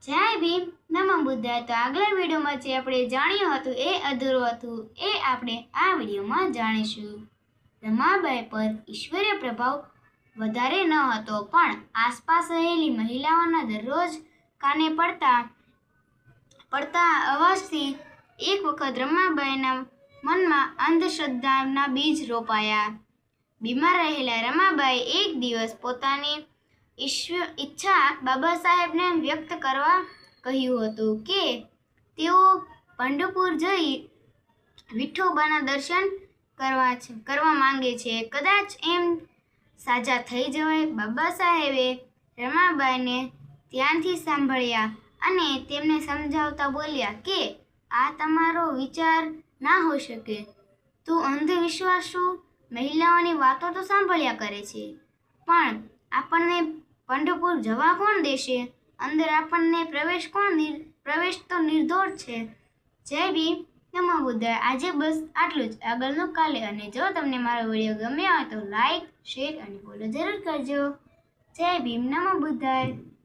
જય ભીમ નમઃ બુદ્ધાય। તો આગલા વિડીયોમાં જે આપણે જાણ્યું હતું એ અધૂરું હતું એ આપણે આ વિડીયોમાં જાણીશું। રમાબાઈ પર ઈશ્વરીય પ્રભાવ વધારે ન હતો, પણ આસપાસ રહેલી મહિલાઓના દરરોજ કાને પડતા અવાજથી એક વખત રમાબાઈના મનમાં અંધશ્રદ્ધાના બીજ રોપાયા। બીમાર રહેલા રમાબાઈ એક દિવસ પોતાની ઈચ્છા બાબા સાહેબને વ્યક્ત કરવા કહ્યું હતું કે તેઓ પંઢરપુર જઈ વિઠોબાના દર્શન કરવા માંગે છે। કદાચ એમ સાજા થઈ જવાય। બાબા સાહેબે રમાબાઈને ધ્યાનથી સાંભળ્યા અને તેમને સમજાવતા બોલ્યા કે આ તમારો વિચાર ના હોઈ શકે। તું અંધવિશ્વાસુ મહિલાઓની વાતો તો સાંભળ્યા કરે છે, પણ આપણને પંઢરપુર જવા કોણ દેશે? અંદર આપણને પ્રવેશ તો નિર્દોષ છે। જય ભીમ નમઃ બુદ્ધાય। આજે બસ આટલું જ, આગળનું કાલે। અને જો તમને મારો વિડીયો ગમ્યો હોય તો લાઈક, શેર અને ફોલો જરૂર કરજો। જય ભીમ નમઃ બુદ્ધાય।